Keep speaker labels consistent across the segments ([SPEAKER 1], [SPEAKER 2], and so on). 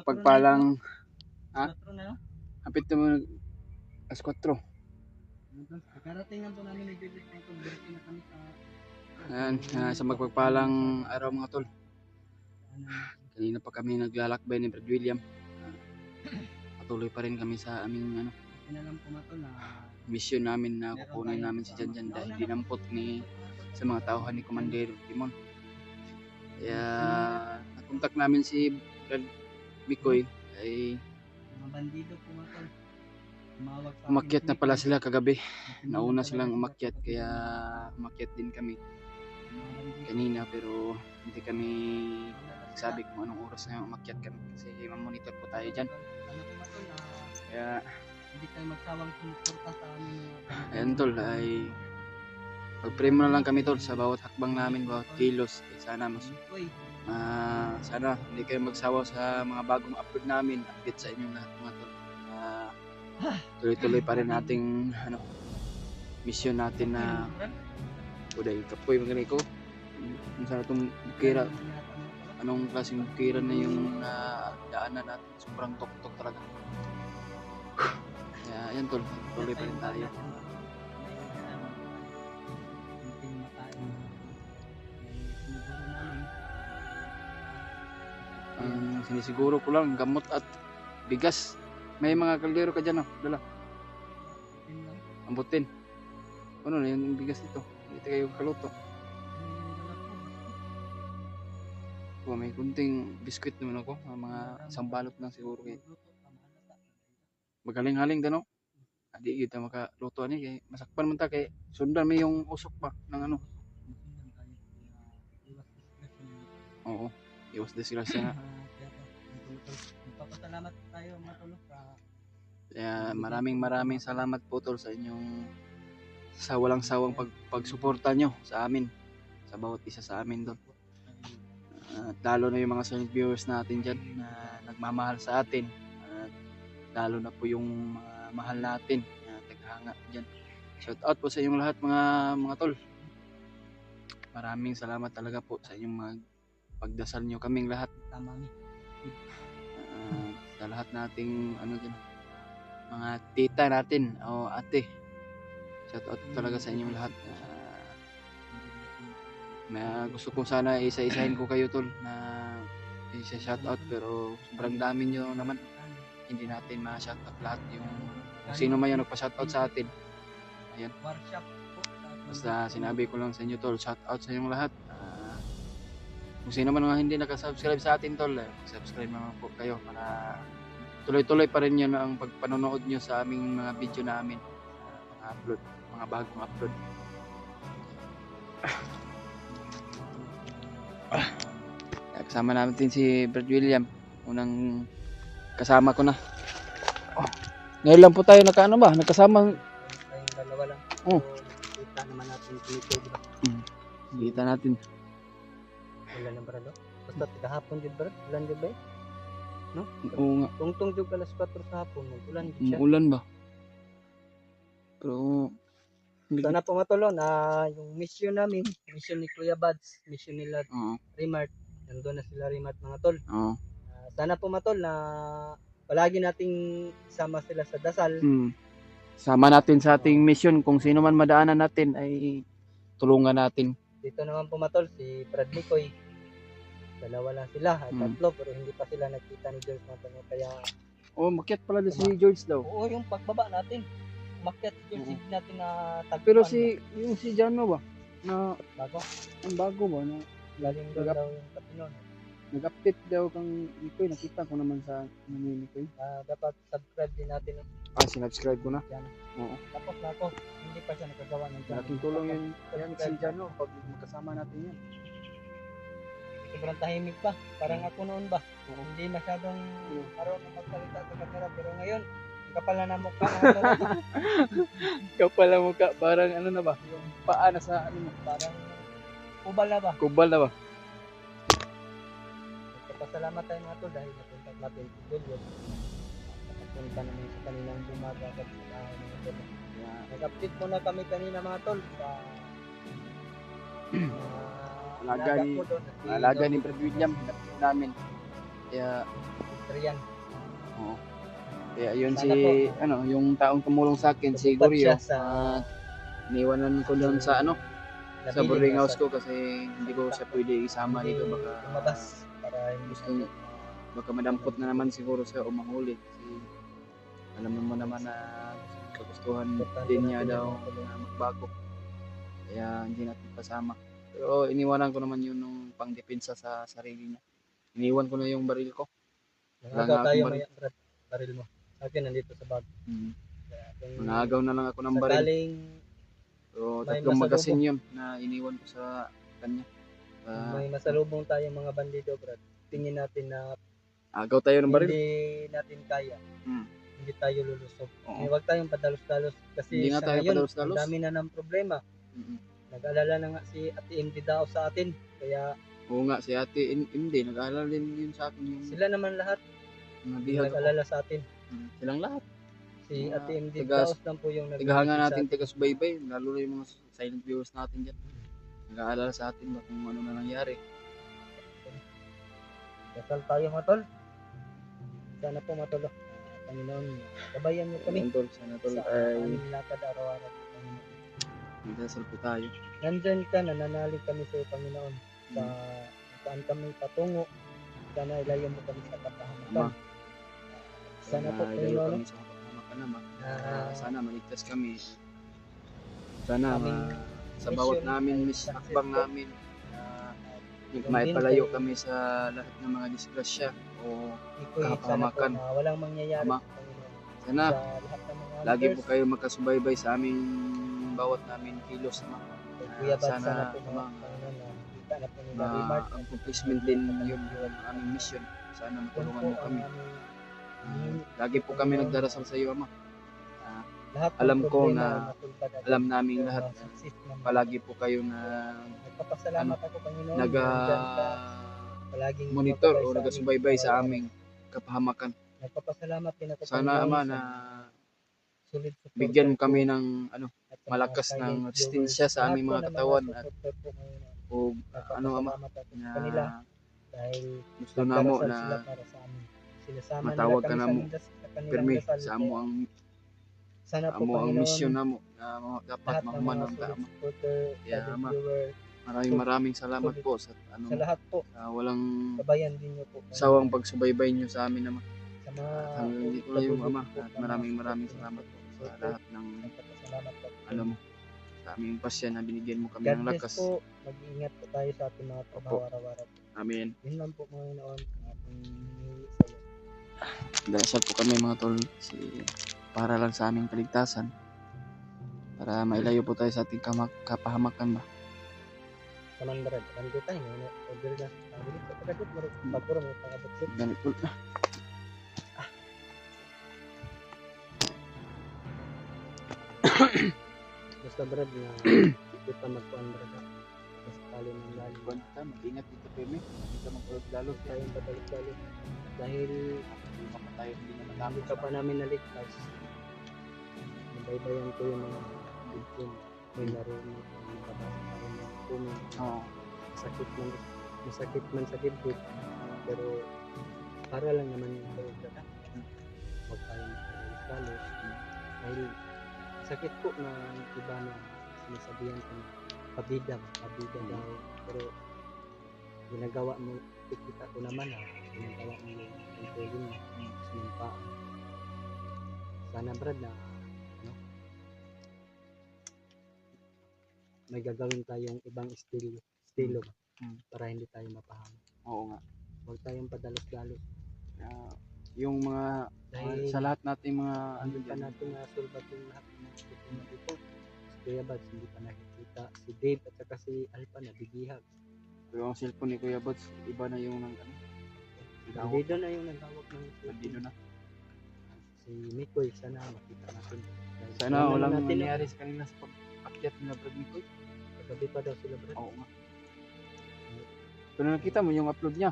[SPEAKER 1] mapagpalang ha?
[SPEAKER 2] 4 na, no?
[SPEAKER 1] Hapit mo alas 4.
[SPEAKER 2] Kakarating lang po namin ni David kung birthday na kami sa
[SPEAKER 1] Ayan, sa magpagpalang araw mga tol. Kanina pa kami naglalakbay ni Brad William. Patuloy pa rin kami sa aming
[SPEAKER 2] Pinalam po matol na
[SPEAKER 1] mission namin na kukunin namin si Janjan dahil dinampot sa mga tauhan ni Commander Timon. Kaya nakontak namin si Brad Mikoy ay
[SPEAKER 2] mga bandido po matol.
[SPEAKER 1] umakyat na pala sila kagabi. Nauna silang umakyat kaya umakyat din kami kanina pero hindi kami sabi kung anong oras na umakyat kami kasi mamonitor po tayo dyan. Kaya
[SPEAKER 2] hindi kayo magsawang sumuporta sa amin.
[SPEAKER 1] ayan tol ay pag-pray mo na lang kami tol sa bawat hakbang namin, bawat kilos. Sana sana hindi kayo magsawa sa mga bagong upload namin. Update sa inyong lahat mga tol. Tuloy-tuloy pa rin nating mission natin na uday kapoy mga ko. Sana itong bukira, anong klaseng bukira na yung daanan natin. Sobrang tok-tok talaga. Kaya ayan tol, tuloy pa rin tayo. Ang sinisiguro ko lang gamot at bigas. May mga kaldero ka dyan, dala. Ambutin. Ano na yung bigas dito? Hindi kayo kaluto. May kunting biskuit naman ako. Mga isang balot lang siguro. Magaling-haling dano. Adi kita makaluto ani kay masakpan man ta kay sundan may yung usok pa ng Oo. Iwas disgrasya na.
[SPEAKER 2] Papasalamat tayo mga tol.
[SPEAKER 1] Kaya maraming salamat po tol sa inyong sa walang sawang pagsuporta nyo sa amin, sa bawat isa sa amin doon. At lalo na yung mga silent viewers natin dyan na nagmamahal sa atin. At lalo na po yung mga mahal natin na taghanga dyan. Shout out po sa inyong lahat mga tol. Maraming salamat talaga po sa inyong mga pagdasal nyo kaming lahat. Sa lahat nating dyan, mga tita natin o ate. Shout out talaga sa inyong lahat. Gusto ko sana isa-isahin ko kayo tol na isa-shout out pero sobrang dami nyo naman. Hindi natin ma-shout out lahat yung kung sino man yung nagpa-shout out sa atin. Ayan. Basta sinabi ko lang sa inyo tol, shout out sa inyong lahat. Kung sino man nga hindi nakasubscribe sa atin tol, subscribe naman po kayo para tuloy-tuloy pa rin yun ang pagpanonood nyo sa aming mga video namin, mga upload, mga bagong upload. Kasama natin si Brad William, unang kasama ko na. Ngayon lang po tayo nagkasama.
[SPEAKER 2] Tayong dalawa lang. Kita naman natin dito, di ba?
[SPEAKER 1] Kita natin.
[SPEAKER 2] Ulan na brado. Basta kahapon jud brad, ulan jud ba? No?
[SPEAKER 1] Oo nga.
[SPEAKER 2] Tungtong jud alas 4 sa hapon, ulan jud siya.
[SPEAKER 1] Ulan ba? Pero
[SPEAKER 2] sana po matulon yung mission namin, mission ni Kuya Bads, mission nila Rimart. Nandoon na sila Rimart mga tol. Sana po matol na palagi nating isama sila sa dasal.
[SPEAKER 1] Sama natin sa ating mission, kung sino man madaanan natin ay tulungan natin.
[SPEAKER 2] Dito naman po matol si Brad Mikoy. Dalawa lang sila at tatlo pero hindi pa sila nakita ni George natin kaya
[SPEAKER 1] makyat pala si George daw.
[SPEAKER 2] Oo, yung pagbaba natin. Makyat si George hindi natin na tagpuan.
[SPEAKER 1] Pero yung si Jano ba na
[SPEAKER 2] bago.
[SPEAKER 1] Ang bago ba na
[SPEAKER 2] galing doon daw yung Katinon.
[SPEAKER 1] Nag-update daw kang Mikoy, nakita ko naman sa Mikoy.
[SPEAKER 2] Dapat subscribe din natin.
[SPEAKER 1] Sinubscribe ko na.
[SPEAKER 2] Yan.
[SPEAKER 1] Oo.
[SPEAKER 2] Tapos na ako, hindi pa siya nakagawa ng channel.
[SPEAKER 1] Laking tulong yan si Jano pag magkasama natin yan.
[SPEAKER 2] Sobrang tahimik pa, parang ako noon ba. Hindi masyadong marunong magsalita sa kamera pero ngayon, kapal na mukha.
[SPEAKER 1] Kapal na mukha, parang na ba? Yung paa na sa
[SPEAKER 2] parang kubal na ba?
[SPEAKER 1] Kubal na ba?
[SPEAKER 2] Pasalamat tayo mga to dahil napunta natin si Julius. Napunta namin sa kanilang bumaga at mga tol. Nag-update muna kami kanina mga tol sa
[SPEAKER 1] alaga ni Brad William namin. Kaya
[SPEAKER 2] Adrian.
[SPEAKER 1] Oo. Kaya yun
[SPEAKER 2] Sana po,
[SPEAKER 1] yung taong tumulong sa akin, si
[SPEAKER 2] tumupad
[SPEAKER 1] Goryo,
[SPEAKER 2] siya sa
[SPEAKER 1] iniwanan ko doon sa sa
[SPEAKER 2] nabilin
[SPEAKER 1] boarding
[SPEAKER 2] na
[SPEAKER 1] house ko kasi hindi ko siya pwede isama
[SPEAKER 2] hindi
[SPEAKER 1] dito, baka
[SPEAKER 2] lumabas para hindi
[SPEAKER 1] gusto
[SPEAKER 2] natin
[SPEAKER 1] baka madampot na naman siguro siya o mahuli kasi alam mo naman na kagustuhan
[SPEAKER 2] importante
[SPEAKER 1] din niya
[SPEAKER 2] natin
[SPEAKER 1] daw
[SPEAKER 2] yung mga tulong.
[SPEAKER 1] na magbago, kaya hindi natin kasama. Pero iniwanan ko naman yun nung pangdepensa sa sarili niya. Iniwan ko na yung baril ko. Wala
[SPEAKER 2] Nangagaw
[SPEAKER 1] na
[SPEAKER 2] tayo
[SPEAKER 1] akong baril.
[SPEAKER 2] maya, Brad. Baril mo. Sa akin nandito sa bag. Kaya kung
[SPEAKER 1] Managaw na lang ako ng baril.
[SPEAKER 2] sakaling
[SPEAKER 1] So,
[SPEAKER 2] may
[SPEAKER 1] tatlong magasin
[SPEAKER 2] masalubong,
[SPEAKER 1] yun na iniwan ko sa kanya.
[SPEAKER 2] kung may masalubong tayong mga bandido, Brad, tingin natin na
[SPEAKER 1] Agaw tayo ng baril.
[SPEAKER 2] hindi natin kaya. Hindi tayo lulusog.
[SPEAKER 1] Oo.
[SPEAKER 2] Huwag tayong padalos-dalos kasi
[SPEAKER 1] Hindi nga
[SPEAKER 2] sa
[SPEAKER 1] tayo
[SPEAKER 2] ngayon,
[SPEAKER 1] padalos-dalos.
[SPEAKER 2] ang dami na ng problema. Nag-alala na nga si Ate MD daw sa atin. Kaya
[SPEAKER 1] Oo nga, si Ate hindi, nag-aalala din yun sa akin yung
[SPEAKER 2] sila naman lahat
[SPEAKER 1] nabihag ako.
[SPEAKER 2] nag-alala sa atin.
[SPEAKER 1] Silang lahat.
[SPEAKER 2] Si
[SPEAKER 1] Mga
[SPEAKER 2] Ate MD
[SPEAKER 1] taga-
[SPEAKER 2] Daos lang po yung
[SPEAKER 1] Tagahanga
[SPEAKER 2] nag-message sa
[SPEAKER 1] natin,
[SPEAKER 2] atin.
[SPEAKER 1] taga-subaybay, lalo na yung mga silent viewers natin dyan. Nag-aalala sa atin ba kung ano na nangyari.
[SPEAKER 2] Dasal tayo mga tol. Sana po mga tol. Panginoon, kabayan niyo kami
[SPEAKER 1] Ayun, tol, sana tol
[SPEAKER 2] sa
[SPEAKER 1] ay
[SPEAKER 2] aming lakad araw-araw. Panginoon.
[SPEAKER 1] magdasal po tayo.
[SPEAKER 2] Nandyan ka, nananalig kami sa iyo, Panginoon. Sa saan kami patungo, sana ilayo mo kami sa kapahamakan.
[SPEAKER 1] Ama,
[SPEAKER 2] Sana po,
[SPEAKER 1] ilayo
[SPEAKER 2] Panginoon,
[SPEAKER 1] kami sa kapahamakan naman. Sana maligtas kami. Sana
[SPEAKER 2] aming
[SPEAKER 1] sa bawat
[SPEAKER 2] mission
[SPEAKER 1] namin,
[SPEAKER 2] ay
[SPEAKER 1] hakbang
[SPEAKER 2] successful.
[SPEAKER 1] namin, maipalayo kami sa lahat ng mga disgrasya o
[SPEAKER 2] Iko'y sana po
[SPEAKER 1] kapahamakan.
[SPEAKER 2] na walang mangyayari,
[SPEAKER 1] Ama,
[SPEAKER 2] Panginoon.
[SPEAKER 1] sana
[SPEAKER 2] Sa lahat ng mga
[SPEAKER 1] lagi po
[SPEAKER 2] hunters,
[SPEAKER 1] kayo magkasubaybay sa aming bawat namin kilos, Ama.
[SPEAKER 2] kay Kuya Bad,
[SPEAKER 1] Sana,
[SPEAKER 2] sana po
[SPEAKER 1] Ama,
[SPEAKER 2] Panginoon na kita na po nila Remark.
[SPEAKER 1] accomplishment din yun yung aming mission. Sana
[SPEAKER 2] Yun
[SPEAKER 1] matulungan
[SPEAKER 2] po
[SPEAKER 1] mo
[SPEAKER 2] ang
[SPEAKER 1] kami.
[SPEAKER 2] aming
[SPEAKER 1] Lagi po kami nagdarasal sa iyo, Ama.
[SPEAKER 2] lahat ng
[SPEAKER 1] Alam ko
[SPEAKER 2] problema
[SPEAKER 1] na
[SPEAKER 2] ay matulpad agad.
[SPEAKER 1] alam naming
[SPEAKER 2] So,
[SPEAKER 1] lahat
[SPEAKER 2] success naman.
[SPEAKER 1] palagi po kayo na
[SPEAKER 2] Nagpapasalamat ako, Panginoon.
[SPEAKER 1] nag
[SPEAKER 2] Nandyan ka, palaging
[SPEAKER 1] monitor
[SPEAKER 2] gumagabay
[SPEAKER 1] o
[SPEAKER 2] sa
[SPEAKER 1] nagasubaybay
[SPEAKER 2] amin
[SPEAKER 1] sa
[SPEAKER 2] araw-araw.
[SPEAKER 1] aming kapahamakan.
[SPEAKER 2] Nagpapasalamat din ako,
[SPEAKER 1] Sana,
[SPEAKER 2] Panginoon,
[SPEAKER 1] Ama,
[SPEAKER 2] sa
[SPEAKER 1] na
[SPEAKER 2] solid supporter
[SPEAKER 1] bigyan mo
[SPEAKER 2] ko
[SPEAKER 1] kami ng
[SPEAKER 2] at sa mga
[SPEAKER 1] malakas
[SPEAKER 2] silent
[SPEAKER 1] ng
[SPEAKER 2] viewers.
[SPEAKER 1] resistensya sa
[SPEAKER 2] Lahat
[SPEAKER 1] aming
[SPEAKER 2] po
[SPEAKER 1] mga
[SPEAKER 2] ng
[SPEAKER 1] katawan at
[SPEAKER 2] supporter ko, Panginoon.
[SPEAKER 1] o Ama,
[SPEAKER 2] Nagpapasalamat ako
[SPEAKER 1] na
[SPEAKER 2] sa kanila dahil
[SPEAKER 1] gusto namo
[SPEAKER 2] nagdarasal
[SPEAKER 1] na
[SPEAKER 2] sila para sa amin. Sinasama nila
[SPEAKER 1] matawag ka
[SPEAKER 2] kami
[SPEAKER 1] namo
[SPEAKER 2] sa kanilang
[SPEAKER 1] pirmi
[SPEAKER 2] dasal.
[SPEAKER 1] sa amo
[SPEAKER 2] Kaya
[SPEAKER 1] ang
[SPEAKER 2] sana po,
[SPEAKER 1] amo ang
[SPEAKER 2] Panginoon,
[SPEAKER 1] mission namo na dapat
[SPEAKER 2] lahat ng mga
[SPEAKER 1] mahuman ang
[SPEAKER 2] solid
[SPEAKER 1] tama.
[SPEAKER 2] supporter,
[SPEAKER 1] Kaya,
[SPEAKER 2] silent
[SPEAKER 1] Ama,
[SPEAKER 2] viewer,
[SPEAKER 1] maraming salamat
[SPEAKER 2] solid
[SPEAKER 1] po sa
[SPEAKER 2] sa lahat po,
[SPEAKER 1] walang
[SPEAKER 2] kabayan din niyo po.
[SPEAKER 1] sawang pagsubaybay niyo sa amin, Ama.
[SPEAKER 2] Sa mga
[SPEAKER 1] At hanggang dito na yung Ama,
[SPEAKER 2] po
[SPEAKER 1] at
[SPEAKER 2] na
[SPEAKER 1] maraming
[SPEAKER 2] mga
[SPEAKER 1] salamat po sa
[SPEAKER 2] supporter.
[SPEAKER 1] lahat ng
[SPEAKER 2] Nagpapasalamat po.
[SPEAKER 1] mo sa aming pasya na binigyan mo kami
[SPEAKER 2] God
[SPEAKER 1] ng
[SPEAKER 2] bless
[SPEAKER 1] lakas.
[SPEAKER 2] po. Mag-iingat po tayo sa ating mga trabaho araw-araw.
[SPEAKER 1] Amen.
[SPEAKER 2] Yun lang po, Panginoon, ang ating hinihingi sa iyo.
[SPEAKER 1] Dasal po kami mga tol para lang sa aming kaligtasan, para mailayo po tayo sa ating kapahamakan ba.
[SPEAKER 2] Kamandarad, nandito tayo, order na. Sabi ko, pagkakit mo rin, pagkuro mo, pagkabot.
[SPEAKER 1] Ganit po.
[SPEAKER 2] Basta brad na kita magkuhan brad. Basta tali ng lalim.
[SPEAKER 1] Kuwan ka, mag-ingat dito Peme. Hindi ka magpulot lalo.
[SPEAKER 2] Huwag tayong patalik-talik. Dahil
[SPEAKER 1] Hindi mapatay, hindi na
[SPEAKER 2] hindi
[SPEAKER 1] matapos.
[SPEAKER 2] ka pa namin naligtas. Nabaybayan ko yung mga victim. May narunod, nakabasa pa rin yung comment.
[SPEAKER 1] Oo.
[SPEAKER 2] Masakit man sa dibdib. Pero para lang naman yung kayo brad. Huwag tayong patalik-talik. Dahil sakit po na iba na sinasabihan ko na pabida daw, pero ginagawa mo, kita ko naman ginagawa mo yung controlling mo sinumpa. Sana brad na may gagawin tayong ibang estilo para hindi tayo mapahamak.
[SPEAKER 1] Oo nga.
[SPEAKER 2] Huwag tayong padalos-dalos.
[SPEAKER 1] Yung mga
[SPEAKER 2] Dahil
[SPEAKER 1] sa lahat nating mga
[SPEAKER 2] hindi pa
[SPEAKER 1] dyan.
[SPEAKER 2] natin nasulbat yung lahat ng mga problema dito. Si Kuya Bads hindi pa nakikita. Si Dave at saka si Alpha nabibihag.
[SPEAKER 1] Yung cellphone ni Kuya Bots, iba na yung
[SPEAKER 2] Bandido na yung naghawak ng
[SPEAKER 1] bandido na.
[SPEAKER 2] si Mikoy. Sana makita natin. Dahil
[SPEAKER 1] Sana
[SPEAKER 2] alam
[SPEAKER 1] walang
[SPEAKER 2] natin na
[SPEAKER 1] mangyari sa kanila sa pag-akyat nila Brad Nico.
[SPEAKER 2] kagabi pa daw sila brad.
[SPEAKER 1] Oo nga. Pero nakita mo yung upload niya.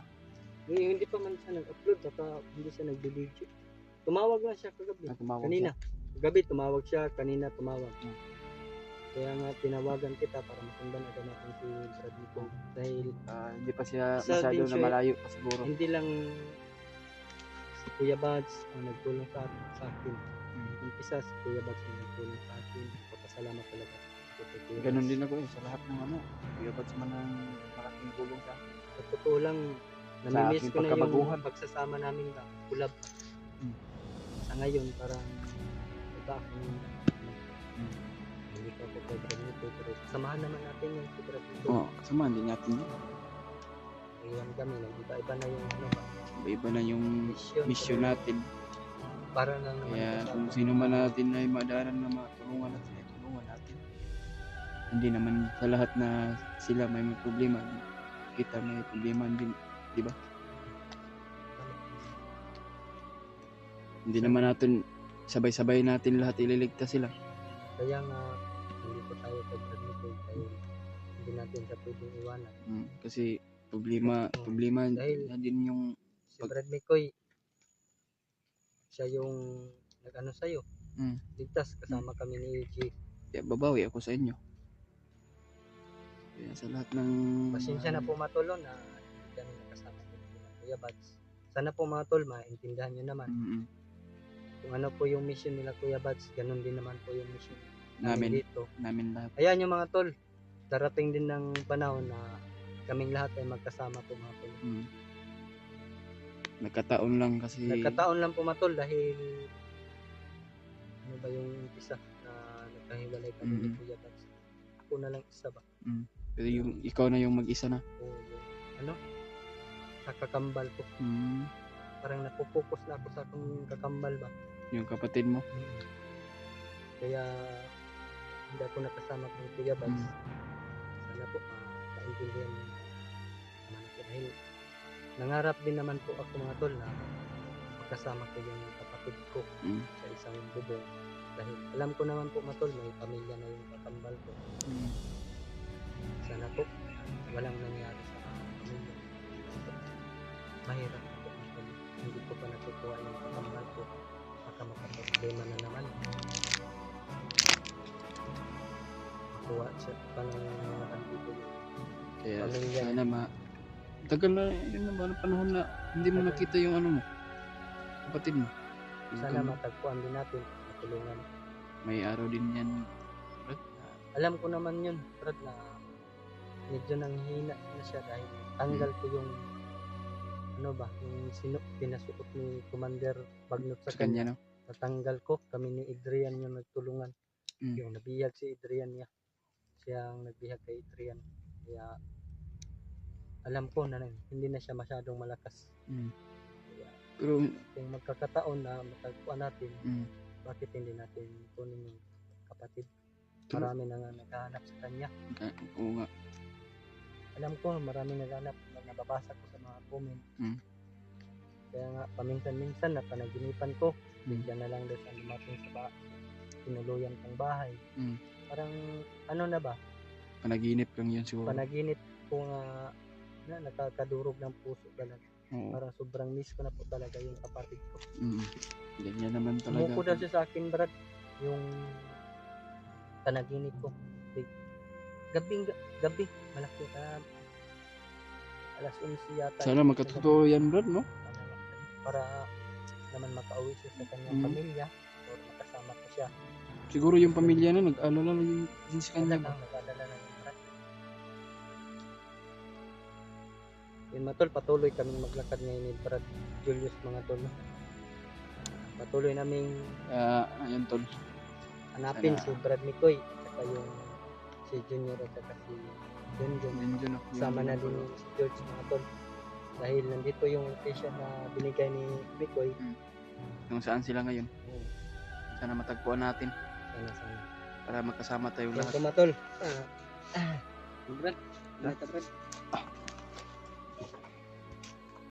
[SPEAKER 2] Hindi pa man siya nag-upload at hindi siya nag-video. Tumawag na siya kagabi.
[SPEAKER 1] Tumawag
[SPEAKER 2] Kanina.
[SPEAKER 1] siya.
[SPEAKER 2] Kagabi tumawag siya, kanina tumawag. Kaya nga tinawagan kita para masundan agad natin si Brad Nico. Dahil
[SPEAKER 1] Hindi pa siya
[SPEAKER 2] Isa
[SPEAKER 1] masyado
[SPEAKER 2] din
[SPEAKER 1] na
[SPEAKER 2] siya,
[SPEAKER 1] malayo pa siguro.
[SPEAKER 2] hindi lang si Kuya Bads ang nagtulong sa akin. Umpisa si Kuya Bads ang nagtulong sa akin. Papasalamat talaga. Kay Kuya
[SPEAKER 1] Ganun
[SPEAKER 2] Bads.
[SPEAKER 1] din ako eh, sa lahat ng ano. Kuya Bats man ang malaking tulong sa akin.
[SPEAKER 2] Sa totoo lang, namimiss
[SPEAKER 1] aking
[SPEAKER 2] ko na yung
[SPEAKER 1] pagkabaguhan.
[SPEAKER 2] pagsasama namin na kulab. Sa ngayon, parang iba akong hindi ko ako kay Brad Nito, pero samahan naman natin yung si Brad Nito.
[SPEAKER 1] Oo, kasama din natin yun.
[SPEAKER 2] Iwan kami, iba-iba na yung ano ba,
[SPEAKER 1] Iba na yung mission
[SPEAKER 2] pero
[SPEAKER 1] natin.
[SPEAKER 2] para lang naman
[SPEAKER 1] Kaya
[SPEAKER 2] kasama.
[SPEAKER 1] kung sino man natin ay madaanan na matulungan natin, ay tulungan natin. Hindi naman sa lahat na sila may problema. Kita may problema din, di ba? Hindi naman natin sabay-sabay natin lahat ililigtas sila.
[SPEAKER 2] Kaya nga, hindi po tayo kay Brad Nito dahil hindi natin siya pwedeng iwanan.
[SPEAKER 1] Kasi problema
[SPEAKER 2] Dahil
[SPEAKER 1] na din yung
[SPEAKER 2] si Brad Mikoy, siya yung nag-ano sa'yo. Ligtas, kasama kami ni EG.
[SPEAKER 1] kaya babawi ako sa inyo. Kaya sa lahat ng
[SPEAKER 2] Pasensya na po matulon na hindi kami nakasama ko ni Kuya Bads. Sana po mga tol, maintindihan nyo naman. Kung ano po yung mission nila Kuya Bads, ganun din naman po yung mission namin dito.
[SPEAKER 1] Namin lahat.
[SPEAKER 2] Ayan yung mga tol, darating din ng panahon na kaming lahat ay magkasama po mga tol.
[SPEAKER 1] Nagkataon lang kasi
[SPEAKER 2] Nagkataon lang po mga tol dahil ano ba yung isa na nagkahiwalay kami ni Kuya Bads. Ako na lang isa ba?
[SPEAKER 1] pero yung ikaw na yung mag-isa na.
[SPEAKER 2] O yung ano? Sa kakambal ko. Parang napopokus na ako sa akong kakambal ba?
[SPEAKER 1] Yung kapatid mo.
[SPEAKER 2] Kaya hindi ako nakasama kong Kuya Bads. Sana po maintindihan mo naman ako dahil nangarap din naman po ako mga tol na makasama ko yung kapatid ko sa isang bubong dahil alam ko naman po mga tol may pamilya na yung kakambal ko. Sana po walang nangyari sa pamilya. Mahirap po mga tol. Hindi ko pa natutuwa yung kakambal ko. Baka makaproblema na naman. Makuha siya pa ng mga kandito yung
[SPEAKER 1] Kaya
[SPEAKER 2] pamilya.
[SPEAKER 1] sana tagal na yun naman ang panahon na hindi mo nakita yung ano mo, kapatid mo.
[SPEAKER 2] Sana matagpuan din natin, matulungan.
[SPEAKER 1] May araw din yan, Brad.
[SPEAKER 2] Alam ko naman yun, Brad, na medyo nanghina na siya dahil tanggal ko yung ano ba, yung pinasuot ni Commander Bagnot sa kanya.
[SPEAKER 1] No?
[SPEAKER 2] Natanggal ko, kami ni Adrian yung nagtulungan. Yung nabihag si Adrian niya. Siya ang nagbihag kay Adrian. Kaya alam ko na hindi na siya masyadong malakas. Kaya,
[SPEAKER 1] pero
[SPEAKER 2] kung magkakataon na matagpuan natin, bakit hindi natin kunin yung kapatid? Marami na nga naghahanap sa kanya.
[SPEAKER 1] Oo nga.
[SPEAKER 2] Alam ko marami naghahanap, nababasa ko sa mga comment. Kaya nga paminsan-minsan na panaginipan ko, bigla na lang doon sa dumating sa tinuluyan kong bahay. Parang ano na ba?
[SPEAKER 1] Panaginip lang yun siguro.
[SPEAKER 2] Panaginip ko nga na nakakadurog ng puso talaga. Parang sobrang miss ko na po talaga yung kapatid ko.
[SPEAKER 1] Ganyan naman talaga.
[SPEAKER 2] Umupo daw siya sa akin, Brad, yung panaginip ko. Gabi, malaki ka. Alas 11 yata.
[SPEAKER 1] Sana magkatotoo yan, Brad, no?
[SPEAKER 2] Para naman makauwi siya sa kanyang pamilya or makasama ko siya.
[SPEAKER 1] Siguro yung pamilya na nag-alala lang din sa kanya ba?
[SPEAKER 2] Nag-alala na yung Brad. Yun mga tol, patuloy kaming maglakad ngayon ni Brad Julius mga tol. Patuloy naming
[SPEAKER 1] ayun tol.
[SPEAKER 2] hanapin si Brad Mikoy at saka yung si Junior at saka si Junjun. Sama na din si George mga tol. Dahil nandito yung location na binigay ni Mikoy.
[SPEAKER 1] Kung saan sila ngayon. Sana matagpuan natin.
[SPEAKER 2] Sana.
[SPEAKER 1] Para magkasama tayo
[SPEAKER 2] Yan
[SPEAKER 1] lahat.
[SPEAKER 2] po mga tol. Brad, Brad.